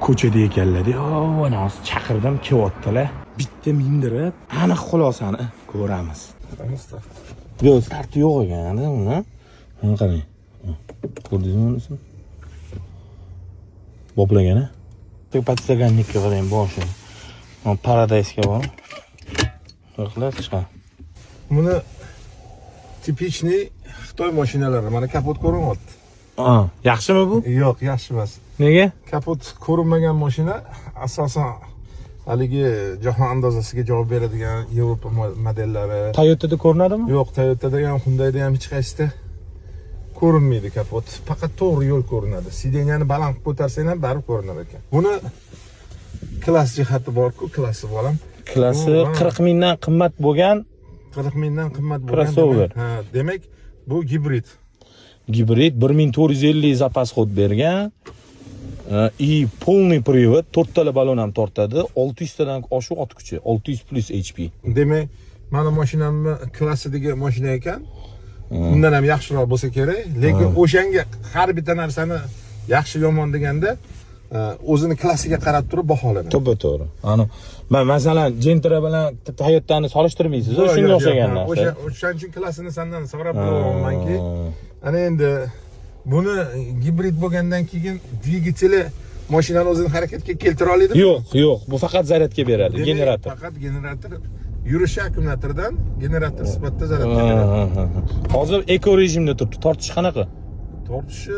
ko'chada ekanlar. Ana hozir chaqirdim, kelyaptilar. Bitta mindirib, aniq xulosani ko'ramiz. Yo'q, starti yo'q ekan, uni. Mana qarang. Ko'rdingizmi unisini? Boplagani. Podstagannikka qarang boshi. Mana Paradise ga bor. Qilas chiqadi. Buni tipичный Xitoy mashinalari. Mana kapot ko'rinyapti. Yaxshimi bu? Yo'q, yaxshi emas. Nega? Kapot ko'rinmagan mashina asosan haligi jahon andozasiga javob beradigan Yevropa modellari. Toyota'da ko'rinadimi? Yo'q, Toyota'da ham, Hyundai'da ham hech qaysida ko'rinmaydi kapot. Faqat to'g'ri yo'l ko'rinadi. Sideniyani baland ko'tarsang ham baribir ko'rinar ekan. Buni klass jihati bor-ku, klassi bo'lam. Klassi 40 mingdan qimmat bo'lgan. 40 mingdan qimmat bo'lgan. Crossover. Demak, bu gibrid. Gibrid 1450 zapas xod bergan. И полный привод, 4 tala balon ham tortadi. 600 tadan oshiq ot kuchi, 600 plus HP. Demak, mana mashinamni klassidagi mashina ekan. Undan ham yaxshiroq bo'lsa kerak, lekin o'shanga har bitta narsani yaxshi yomon deganda o'zini klassiga qarab turib baholanadi. To'g'ri. Men masalan, Gentra bilan Toyota'ni solishtirmaysiz, shunga o'xshagan narsa. O'shaning uchun klassini sendan so'rab bilamanki, ana endi buni gibrid bo'lgandan keyin dvigateli mashinani o'zini harakatga keltira oladimi? Yo'q, bu faqat zaryadga beradi, generator. Faqat generator yurish akkumulyatoridan generator sifatida zaryadga beradi. Hozir eko rejimda turibdi. Tortish qanaqa? Tortishi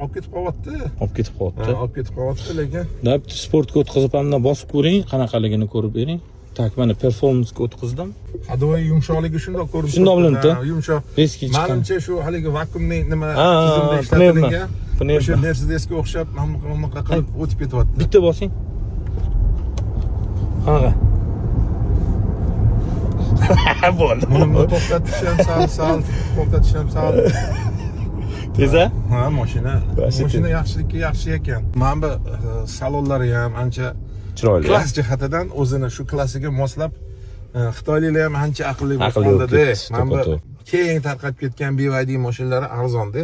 olib ketib qolyapti. Olib ketib qolyapti, lekin dab sportga o'tkazib hamda bosib ko'ring, qanaqaligini ko'rib bering. Tak, mana performansga o'tkazdim. Hadoy yumshoqligi shundoq ko'rinib turibdi. Shundoq bilinibdi. Yumshoq. Menimcha shu haligi vakuumning nima tizimda ishlatilgan. O'sha Mercedesga o'xshab mana qilib o'tib ketyapti. Bitta bosing. Qanaqa? Bo'ldi. Buni to'xtatish ham sal. Teza? Mashina yaxshilikka yaxshi ekan. Mana bu salonlari ham ancha chiroyli. Klass jihatidan o'zini shu klassiga moslab Xitoyliklar ham ancha aqlli bo'lganda-da. Mana bu keng tarqab ketgan BYD mashinalari arzon-da.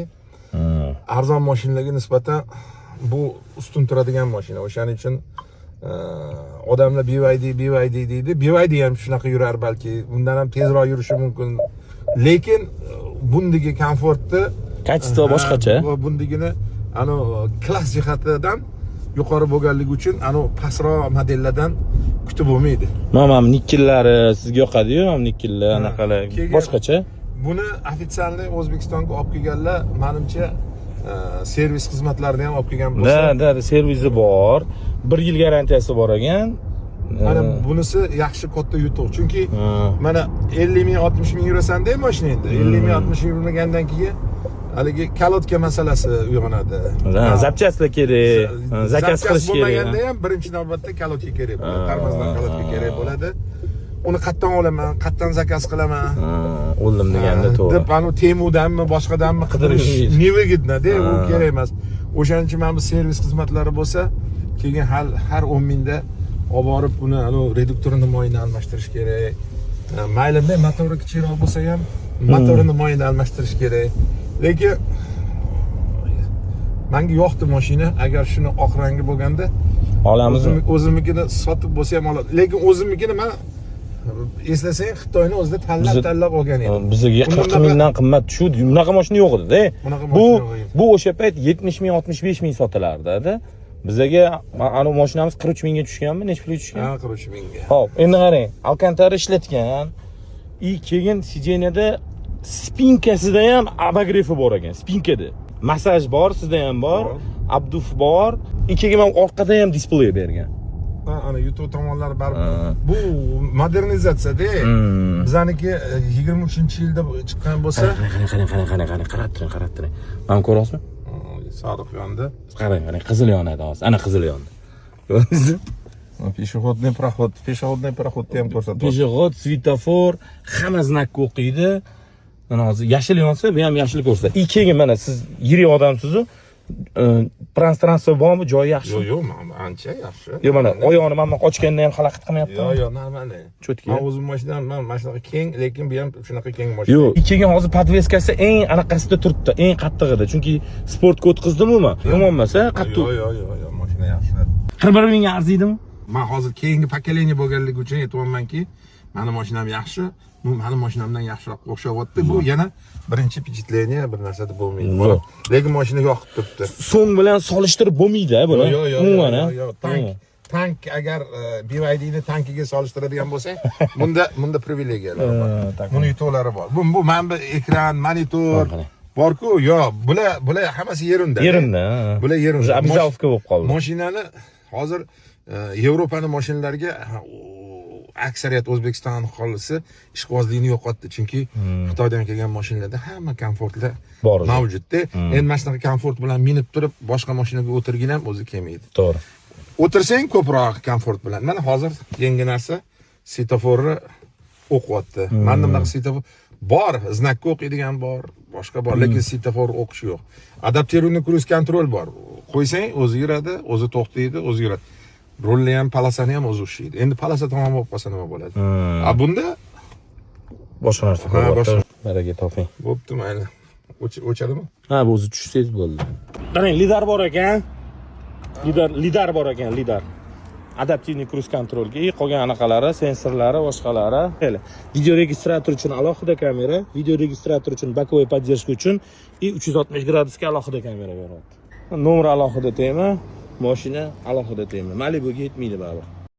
Arzon mashinalarga nisbatan bu ustun turadigan mashina. O'shaning uchun odamlar BYD deydi. BYD ham shunaqa yurar balki, bundan ham tezroq yurishi mumkin. Lekin bundagi komfortni kачество boshqacha. Bundigini klass jihatidan yuqori bo'lganligi uchun pastroq modellardan kutib bo'lmaydi. Mana nikkellari sizga yoqadi-yu, nikkellar anaqalar boshqacha. Buni ofitsialniy O'zbekistonga olib kelganlar, menimcha servis xizmatlarini ham olib kelgan bo'lsa. Da, servisi bor. 1 yil garantiyasi bor ekan. Mana bunisi yaxshi katta yutuq. Chunki mana 50 ming, 60 ming yurasan-da mashina endi. 50 ming, 60 ming yurmagandan keyin haligi kalotka masalasi uyg'onadi. Zapchastlar kerak, zakaz qilish kerak. Bo'lmaganda ham birinchi navbatda kalotka kerak bo'ladi. Qarmazdan kalotka kerak bo'ladi. Uni qayerdan olaman, qayerdan zakaz qilaman? O'ldim deganda to'g'ri. Deb Temudanmi, boshqadanmi qidirish nevigidna-da, u kerak emas. O'shaning uchun mana bu servis xizmatlari bo'lsa, keyin har 10 mingda olib borib uni reduktorini moyini almashtirish kerak. Mayli, motori kichikroq bo'lsa ham motorini moyini almashtirish kerak. Lekin menga yoqdi mashina. Agar shuni oq rangi bo'lganda olamizmi? O'zimnikini sotib bo'lsa ham olaman. Lekin o'zimnikini men eslasang Xitoyni o'zida tanlab olgan edim. Bizga 40 mingdan qimmat shu bunaqa mashina yo'q edi-da. Bu o'sha payt 70 ming, 65 ming sotilardi-da. Bizga ana mashinamiz 43 mingga tushganmi? Necha pulga tushgan? 43 mingga. Xo'p, endi qarang, Alcantara ishlatgan. Keyin sideniyada spinkasida ham abagrefi bor ekan, spinkada. Massaj bor, sizda ham bor, abduf bor. Keyin ham orqada ham displey bergan. Ana YouTube tomonlari baribir. Bu modernizatsiya-da. Bizaniki 23-yilda chiqqan bo'lsa, qarab turing. Mana ko'ryapsizmi? Sodiq yondi. Qarang, qizil yonadi hozir. Ana qizil yondi. Ko'rdingizmi? Пешеходный proxodni ham ko'rsatadi. Peshexod, svetofor, hamma znakni o'qiydi. Mana hozir yashil yonsa, bu ham yashil ko'rsatadi. Keyin mana siz yirik odamsiz-ku, prostranstvo bormi, joyi yaxshi? Yo'q, ancha yaxshi. Yo'q, mana oyoqni mana ochganda ham xalaqit qilmayaptimi? Yo'q, normal. Cho'tka. Men o'zim mashinam, mana shunaqa keng, lekin bu ham shunaqa keng mashina. Yo'q, keyin hozir podveskasi eng anaqasida turibdi, eng qattig'ida. Chunki sportga o'tkazdim-ku men. Yomon emas-a, qattiq. Yo'q, mashina yaxshiladi. 41 mingga arziydimi? Men hozir keyingi pokoleniya bo'lganligi uchun aytyapmanki, mani mashinam yaxshi, bu mani mashinamdan yaxshiroq o'xshayapti. Bu yana birinchi впечатление bir narsada bo'lmaydi. Yo'q. Lekin mashina yoqib turibdi. So'ng bilan solishtirib bo'lmaydi buni. Umuman, Tank agar BYD ni tankiga solishtiradigan bo'lsak, bunda privilegiyalar bor. Buni yutuqlari bor. Bu mana ekran, monitor bor-ku, bular hammasi yerunda. Yerunda. Bular yerunda. Abizovka bo'lib qoldi. Mashinani hozir Yevropaning mashinalariga aksariyat O'zbekiston aholisi ishqibozlikni yo'qotdi, chunki Xitoydan kelgan mashinalarda hamma komfortlar mavjudda. Endi mana shunaqa komfort bilan minib turib, boshqa mashinaga o'tirgin ham o'zi kelmaydi. To'g'ri. O'tirsang ko'proq komfort bilan. Mana hozir yangi narsa svetoforni o'qiyapti. Menda bunaqa svetofor bor, znakka o'qiydigan bor, boshqa bor, lekin svetofor o'qish yo'q. Adaptirованный cruise control bor. Qo'ysang o'zi yuradi, o'zi to'xtaydi, o'zi yuradi. Rolni ham, palasani ham o'zi ushlaydi. Endi palasa tamom bo'lib qolsa nima bo'ladi? Bunda boshqa narsa bo'lyapti. Baraka toping. Bo'pti, mayli. O'chadimi? Ha, bu o'zi tushsangiz bo'ldi. Qarang, lidar bor ekan. Lidar bor ekan, lidar. Adaptivniy cruise controlga qolgan anaqalari, sensorlari, boshqalari. Video registrator uchun alohida kamera, video registrator uchun bokovой поддержка uchun 360 gradusga alohida kamera beryapti. Nomer alohida tema, mashina alohida tema. Malibuga yetmaydi baribir.